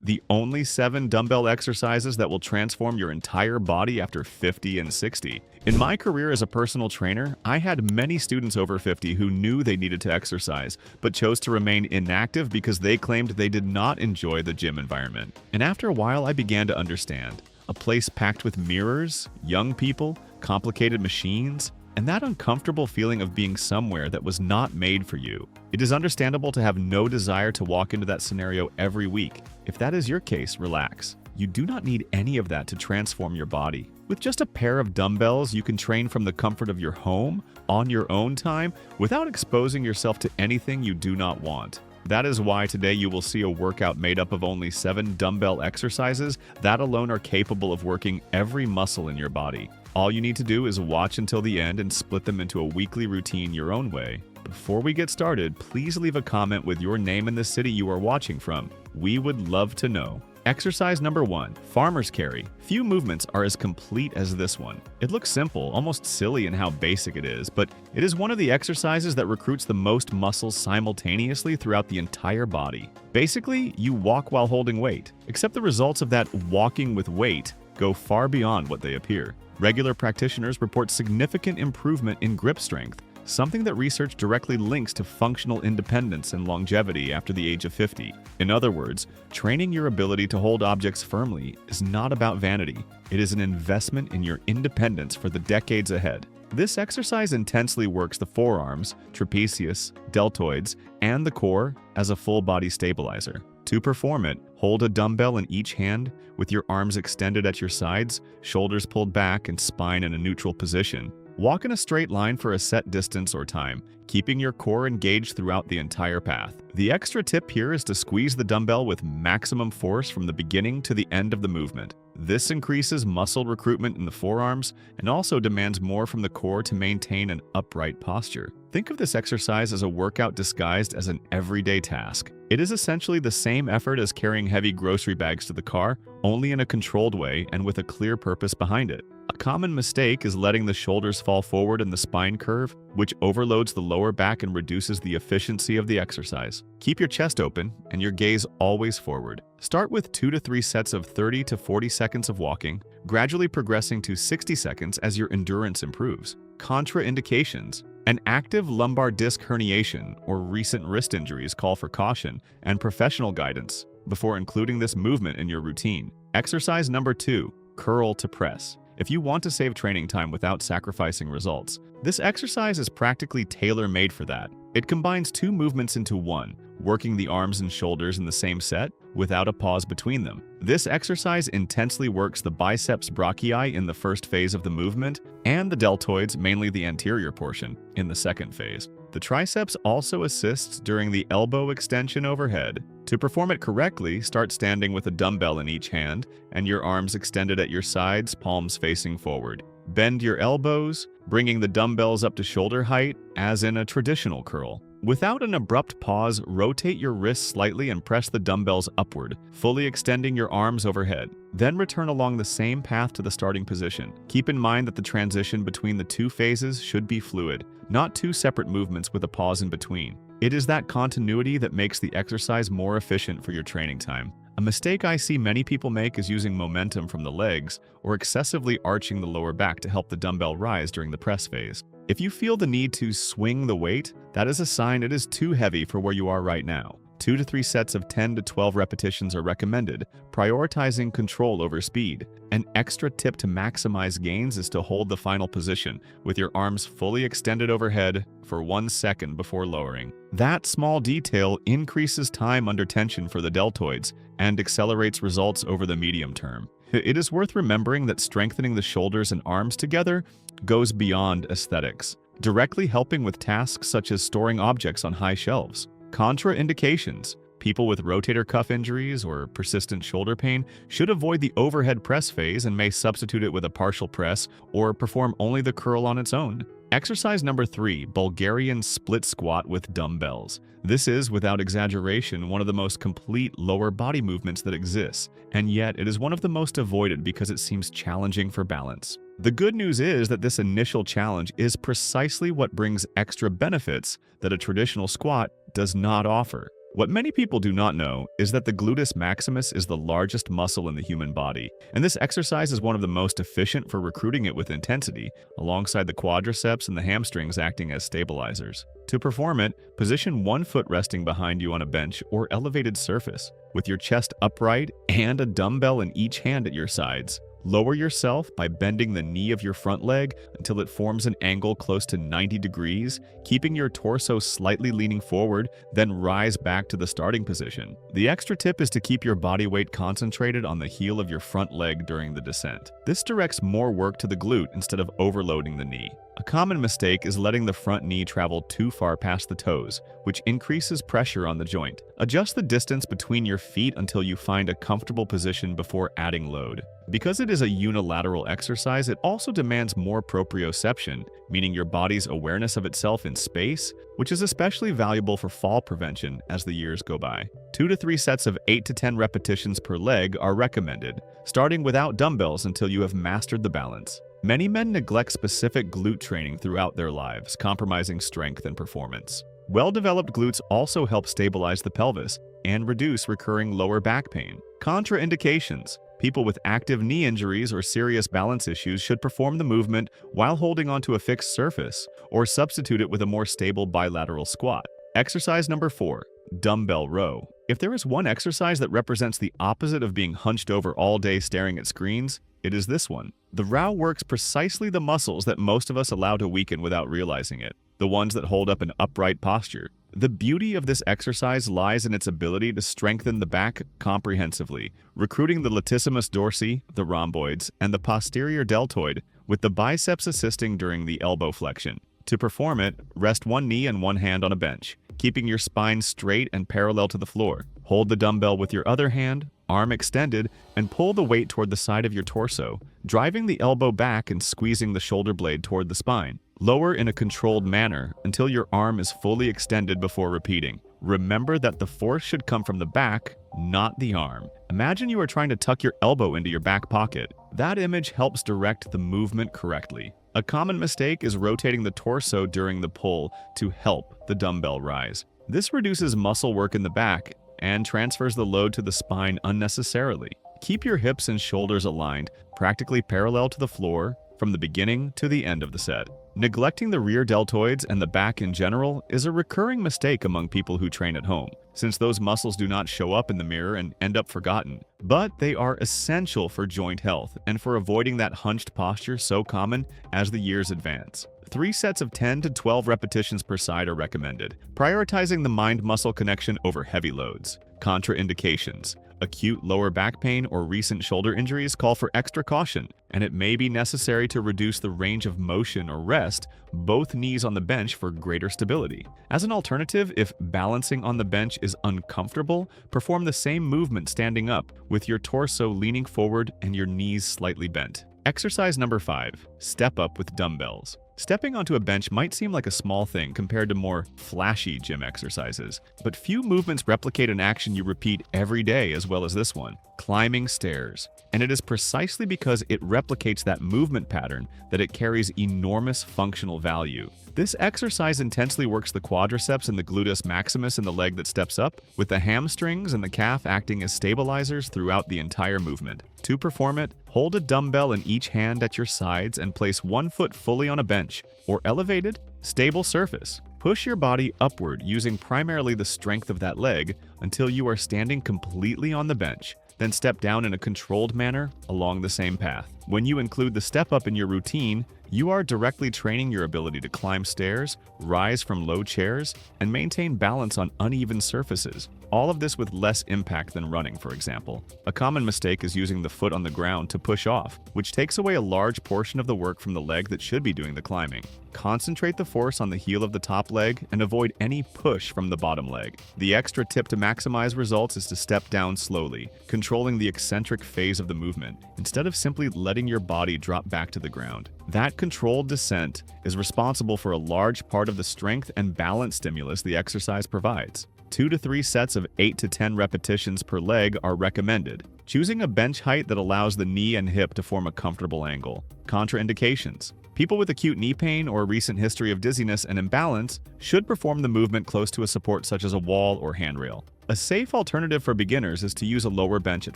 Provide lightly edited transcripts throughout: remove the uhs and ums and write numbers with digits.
the only 7 dumbbell exercises that will transform your entire body after 50 and 60. In my career as a personal trainer, I had many students over 50 who knew they needed to exercise, but chose to remain inactive because they claimed they did not enjoy the gym environment. And after a while, I began to understand. A place packed with mirrors, young people, complicated machines, and that uncomfortable feeling of being somewhere that was not made for you. It is understandable to have no desire to walk into that scenario every week. If that is your case, relax. You do not need any of that to transform your body. With just a pair of dumbbells, you can train from the comfort of your home, on your own time, without exposing yourself to anything you do not want. That is why today you will see a workout made up of only 7 dumbbell exercises that alone are capable of working every muscle in your body. All you need to do is watch until the end and split them into a weekly routine your own way. Before we get started, please leave a comment with your name and the city you are watching from. We would love to know. Exercise number 1, farmer's carry. Few movements are as complete as this one. It looks simple, almost silly in how basic it is, but it is one of the exercises that recruits the most muscles simultaneously throughout the entire body. Basically, you walk while holding weight, except the results of that walking with weight go far beyond what they appear. Regular practitioners report significant improvement in grip strength, something that research directly links to functional independence and longevity after the age of 50. In other words, training your ability to hold objects firmly is not about vanity. It is an investment in your independence for the decades ahead. This exercise intensely works the forearms, trapezius, deltoids, and the core as a full-body stabilizer. To perform it, hold a dumbbell in each hand with your arms extended at your sides, shoulders pulled back, and spine in a neutral position. Walk in a straight line for a set distance or time, keeping your core engaged throughout the entire path. The extra tip here is to squeeze the dumbbell with maximum force from the beginning to the end of the movement. This increases muscle recruitment in the forearms and also demands more from the core to maintain an upright posture. Think of this exercise as a workout disguised as an everyday task. It is essentially the same effort as carrying heavy grocery bags to the car, only in a controlled way and with a clear purpose behind it. A common mistake is letting the shoulders fall forward in the spine curve, which overloads the lower back and reduces the efficiency of the exercise. Keep your chest open and your gaze always forward. Start with 2 to 3 sets of 30 to 40 seconds of walking, gradually progressing to 60 seconds as your endurance improves. Contraindications: an active lumbar disc herniation or recent wrist injuries call for caution and professional guidance before including this movement in your routine. Exercise number 2, curl to press. If you want to save training time without sacrificing results, this exercise is practically tailor-made for that. It combines 2 movements into one, working the arms and shoulders in the same set without a pause between them. This exercise intensely works the biceps brachii in the first phase of the movement and the deltoids, mainly the anterior portion, in the second phase. The triceps also assists during the elbow extension overhead. To perform it correctly, start standing with a dumbbell in each hand and your arms extended at your sides, palms facing forward. Bend your elbows, bringing the dumbbells up to shoulder height, as in a traditional curl. Without an abrupt pause, rotate your wrists slightly and press the dumbbells upward, fully extending your arms overhead. Then return along the same path to the starting position. Keep in mind that the transition between the 2 phases should be fluid, not 2 separate movements with a pause in between. It is that continuity that makes the exercise more efficient for your training time. A mistake I see many people make is using momentum from the legs or excessively arching the lower back to help the dumbbell rise during the press phase. If you feel the need to swing the weight, that is a sign it is too heavy for where you are right now. 2 to 3 sets of 10 to 12 repetitions are recommended, prioritizing control over speed. An extra tip to maximize gains is to hold the final position with your arms fully extended overhead for 1 second before lowering. That small detail increases time under tension for the deltoids and accelerates results over the medium term. It is worth remembering that strengthening the shoulders and arms together goes beyond aesthetics, directly helping with tasks such as storing objects on high shelves. Contraindications: people with rotator cuff injuries or persistent shoulder pain should avoid the overhead press phase and may substitute it with a partial press or perform only the curl on its own. Exercise number 3, Bulgarian split squat with dumbbells. This is, without exaggeration, one of the most complete lower body movements that exists, and yet it is one of the most avoided because it seems challenging for balance. The good news is that this initial challenge is precisely what brings extra benefits that a traditional squat does not offer. What many people do not know is that the gluteus maximus is the largest muscle in the human body, and this exercise is one of the most efficient for recruiting it with intensity, alongside the quadriceps and the hamstrings acting as stabilizers. To perform it, position one foot resting behind you on a bench or elevated surface, with your chest upright and a dumbbell in each hand at your sides. Lower yourself by bending the knee of your front leg until it forms an angle close to 90 degrees, keeping your torso slightly leaning forward, then rise back to the starting position. The extra tip is to keep your body weight concentrated on the heel of your front leg during the descent. This directs more work to the glute instead of overloading the knee. A common mistake is letting the front knee travel too far past the toes, which increases pressure on the joint. Adjust the distance between your feet until you find a comfortable position before adding load. Because it is a unilateral exercise, it also demands more proprioception, meaning your body's awareness of itself in space, which is especially valuable for fall prevention as the years go by. 2 to 3 sets of 8 to 10 repetitions per leg are recommended, starting without dumbbells until you have mastered the balance. Many men neglect specific glute training throughout their lives, compromising strength and performance. Well-developed glutes also help stabilize the pelvis and reduce recurring lower back pain. Contraindications: people with active knee injuries or serious balance issues should perform the movement while holding onto a fixed surface or substitute it with a more stable bilateral squat. Exercise number 4, dumbbell row. If there is one exercise that represents the opposite of being hunched over all day staring at screens, it is this one. The row works precisely the muscles that most of us allow to weaken without realizing it, the ones that hold up an upright posture. The beauty of this exercise lies in its ability to strengthen the back comprehensively, recruiting the latissimus dorsi, the rhomboids, and the posterior deltoid, with the biceps assisting during the elbow flexion. To perform it, rest one knee and one hand on a bench, keeping your spine straight and parallel to the floor. Hold the dumbbell with your other hand, arm extended, and pull the weight toward the side of your torso, driving the elbow back and squeezing the shoulder blade toward the spine. Lower in a controlled manner until your arm is fully extended before repeating. Remember that the force should come from the back, not the arm. Imagine you are trying to tuck your elbow into your back pocket. That image helps direct the movement correctly. A common mistake is rotating the torso during the pull to help the dumbbell rise. This reduces muscle work in the back and transfers the load to the spine unnecessarily. Keep your hips and shoulders aligned, practically parallel to the floor, from the beginning to the end of the set. Neglecting the rear deltoids and the back in general is a recurring mistake among people who train at home, since those muscles do not show up in the mirror and end up forgotten. But they are essential for joint health and for avoiding that hunched posture so common as the years advance. 3 sets of 10 to 12 repetitions per side are recommended, prioritizing the mind-muscle connection over heavy loads. Contraindications: acute lower back pain or recent shoulder injuries call for extra caution, and it may be necessary to reduce the range of motion or rest both knees on the bench for greater stability. As an alternative, if balancing on the bench is uncomfortable, perform the same movement standing up, with your torso leaning forward and your knees slightly bent. Exercise number 5, step up with dumbbells. Stepping onto a bench might seem like a small thing compared to more flashy gym exercises, but few movements replicate an action you repeat every day as well as this one: climbing stairs. And it is precisely because it replicates that movement pattern that it carries enormous functional value. This exercise intensely works the quadriceps and the gluteus maximus in the leg that steps up, with the hamstrings and the calf acting as stabilizers throughout the entire movement. To perform it, hold a dumbbell in each hand at your sides and place one foot fully on a bench or elevated, stable surface. Push your body upward using primarily the strength of that leg until you are standing completely on the bench. Then step down in a controlled manner along the same path. When you include the step up in your routine, you are directly training your ability to climb stairs, rise from low chairs, and maintain balance on uneven surfaces. All of this with less impact than running, for example. A common mistake is using the foot on the ground to push off, which takes away a large portion of the work from the leg that should be doing the climbing. Concentrate the force on the heel of the top leg and avoid any push from the bottom leg. The extra tip to maximize results is to step down slowly, controlling the eccentric phase of the movement, instead of simply letting your body drop back to the ground. That controlled descent is responsible for a large part of the strength and balance stimulus the exercise provides. 2 to 3 sets of 8 to 10 repetitions per leg are recommended, choosing a bench height that allows the knee and hip to form a comfortable angle. Contraindications: People with acute knee pain or recent history of dizziness and imbalance should perform the movement close to a support such as a wall or handrail. A safe alternative for beginners is to use a lower bench at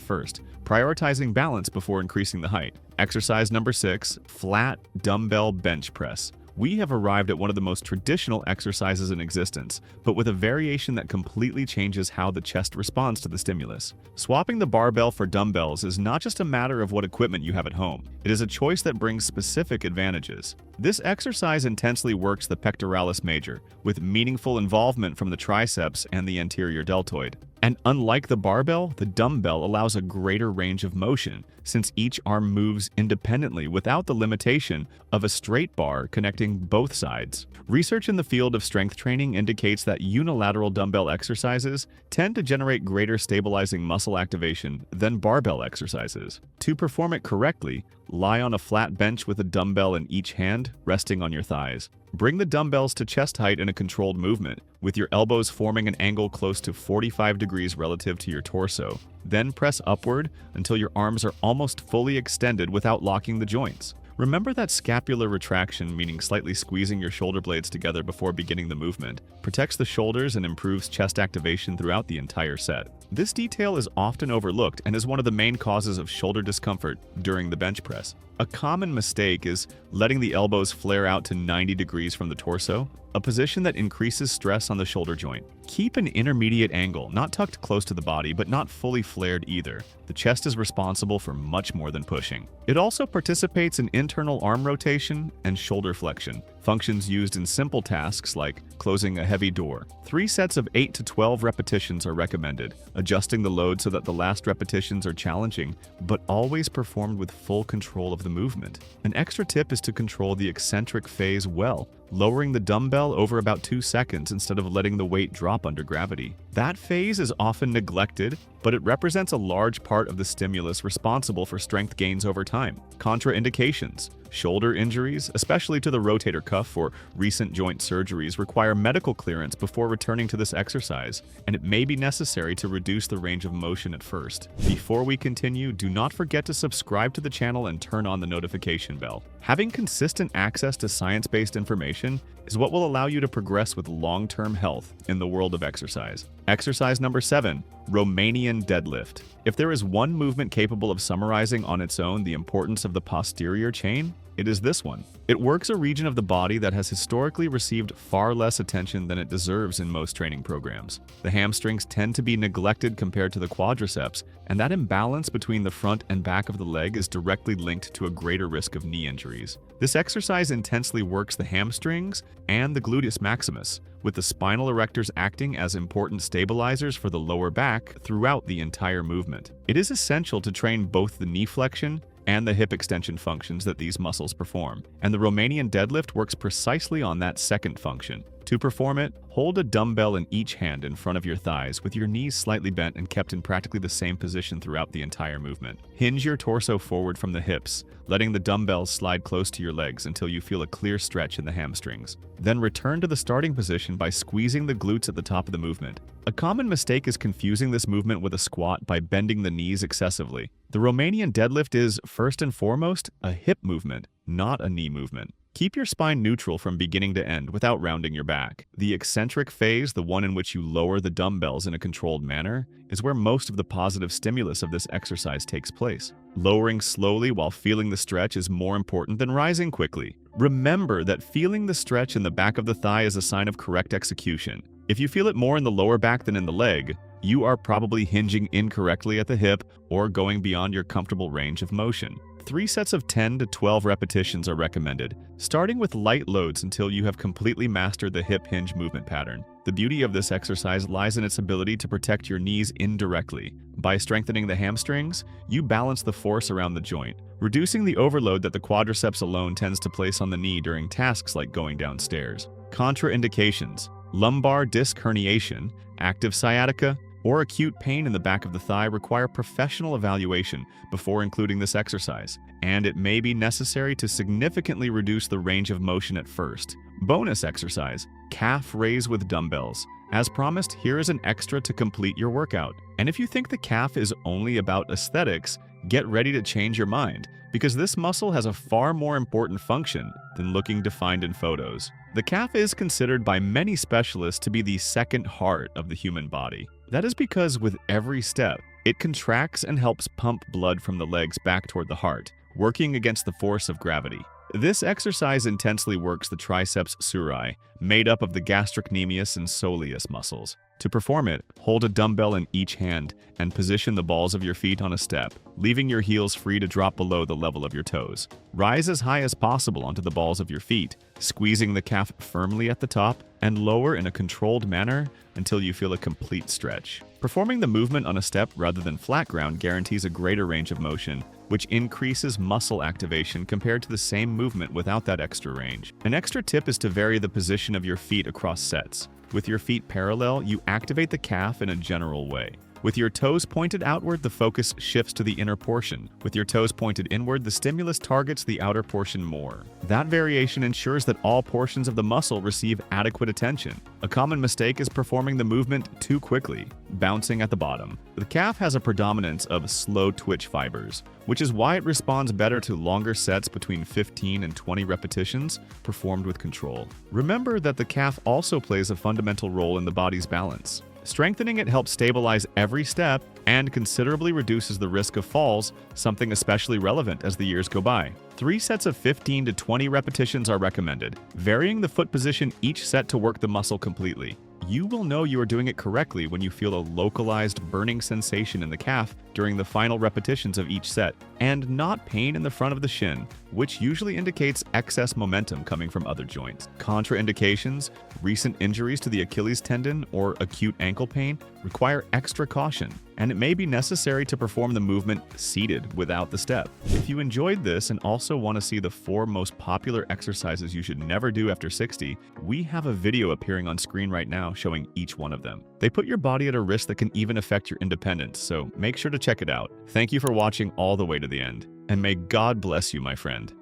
first, prioritizing balance before increasing the height. Exercise number 6, flat dumbbell bench press. We have arrived at one of the most traditional exercises in existence, but with a variation that completely changes how the chest responds to the stimulus. Swapping the barbell for dumbbells is not just a matter of what equipment you have at home. It is a choice that brings specific advantages. This exercise intensely works the pectoralis major, with meaningful involvement from the triceps and the anterior deltoid. And unlike the barbell, the dumbbell allows a greater range of motion, since each arm moves independently without the limitation of a straight bar connecting both sides. Research in the field of strength training indicates that unilateral dumbbell exercises tend to generate greater stabilizing muscle activation than barbell exercises. To perform it correctly, lie on a flat bench with a dumbbell in each hand, resting on your thighs. Bring the dumbbells to chest height in a controlled movement, with your elbows forming an angle close to 45 degrees relative to your torso. Then press upward until your arms are almost fully extended without locking the joints. Remember that scapular retraction, meaning slightly squeezing your shoulder blades together before beginning the movement, protects the shoulders and improves chest activation throughout the entire set. This detail is often overlooked and is one of the main causes of shoulder discomfort during the bench press. A common mistake is letting the elbows flare out to 90 degrees from the torso, a position that increases stress on the shoulder joint. Keep an intermediate angle, not tucked close to the body, but not fully flared either. The chest is responsible for much more than pushing. It also participates in internal arm rotation and shoulder flexion, functions used in simple tasks like closing a heavy door. 3 sets of 8 to 12 repetitions are recommended, adjusting the load so that the last repetitions are challenging, but always performed with full control of the movement. An extra tip is to control the eccentric phase well, lowering the dumbbell over about 2 seconds instead of letting the weight drop under gravity. That phase is often neglected, but it represents a large part of the stimulus responsible for strength gains over time. Contraindications. Shoulder injuries, especially to the rotator cuff or recent joint surgeries, require medical clearance before returning to this exercise, and it may be necessary to reduce the range of motion at first. Before we continue, do not forget to subscribe to the channel and turn on the notification bell. Having consistent access to science-based information is what will allow you to progress with long-term health in the world of exercise. Exercise number 7, Romanian deadlift. If there is one movement capable of summarizing on its own the importance of the posterior chain, it is this one. It works a region of the body that has historically received far less attention than it deserves in most training programs. The hamstrings tend to be neglected compared to the quadriceps, and that imbalance between the front and back of the leg is directly linked to a greater risk of knee injuries. This exercise intensely works the hamstrings and the gluteus maximus, with the spinal erectors acting as important stabilizers for the lower back throughout the entire movement. It is essential to train both the knee flexion and the hip extension functions that these muscles perform, and the Romanian deadlift works precisely on that second function. To perform it, hold a dumbbell in each hand in front of your thighs with your knees slightly bent and kept in practically the same position throughout the entire movement. Hinge your torso forward from the hips, letting the dumbbells slide close to your legs until you feel a clear stretch in the hamstrings. Then return to the starting position by squeezing the glutes at the top of the movement. A common mistake is confusing this movement with a squat by bending the knees excessively. The Romanian deadlift is, first and foremost, a hip movement, not a knee movement. Keep your spine neutral from beginning to end without rounding your back. The eccentric phase, the one in which you lower the dumbbells in a controlled manner, is where most of the positive stimulus of this exercise takes place. Lowering slowly while feeling the stretch is more important than rising quickly. Remember that feeling the stretch in the back of the thigh is a sign of correct execution. If you feel it more in the lower back than in the leg, you are probably hinging incorrectly at the hip or going beyond your comfortable range of motion. 3 sets of 10 to 12 repetitions are recommended, starting with light loads until you have completely mastered the hip hinge movement pattern. The beauty of this exercise lies in its ability to protect your knees indirectly. By strengthening the hamstrings, you balance the force around the joint, reducing the overload that the quadriceps alone tends to place on the knee during tasks like going downstairs. Contraindications: lumbar disc herniation, active sciatica, or acute pain in the back of the thigh require professional evaluation before including this exercise, and it may be necessary to significantly reduce the range of motion at first. Bonus exercise: calf raise with dumbbells. As promised, here is an extra to complete your workout. And if you think the calf is only about aesthetics, get ready to change your mind, because this muscle has a far more important function than looking defined in photos. The calf is considered by many specialists to be the second heart of the human body. That is because with every step, it contracts and helps pump blood from the legs back toward the heart, working against the force of gravity. This exercise intensely works the triceps surae, made up of the gastrocnemius and soleus muscles. To perform it, hold a dumbbell in each hand and position the balls of your feet on a step, leaving your heels free to drop below the level of your toes. Rise as high as possible onto the balls of your feet, squeezing the calf firmly at the top and lower in a controlled manner until you feel a complete stretch. Performing the movement on a step rather than flat ground guarantees a greater range of motion, which increases muscle activation compared to the same movement without that extra range. An extra tip is to vary the position of your feet across sets. With your feet parallel, you activate the calf in a general way. With your toes pointed outward, the focus shifts to the inner portion. With your toes pointed inward, the stimulus targets the outer portion more. That variation ensures that all portions of the muscle receive adequate attention. A common mistake is performing the movement too quickly, bouncing at the bottom. The calf has a predominance of slow twitch fibers, which is why it responds better to longer sets between 15 and 20 repetitions performed with control. Remember that the calf also plays a fundamental role in the body's balance. Strengthening it helps stabilize every step and considerably reduces the risk of falls, something especially relevant as the years go by. 3 sets of 15 to 20 repetitions are recommended, varying the foot position each set to work the muscle completely. You will know you are doing it correctly when you feel a localized burning sensation in the calf during the final repetitions of each set, and not pain in the front of the shin, which usually indicates excess momentum coming from other joints. Contraindications, recent injuries to the Achilles tendon, or acute ankle pain require extra caution, and it may be necessary to perform the movement seated without the step. If you enjoyed this and also want to see the 4 most popular exercises you should never do after 60, we have a video appearing on screen right now showing each one of them. They put your body at a risk that can even affect your independence, so make sure to check it out. Thank you for watching all the way to the end, and may God bless you, my friend.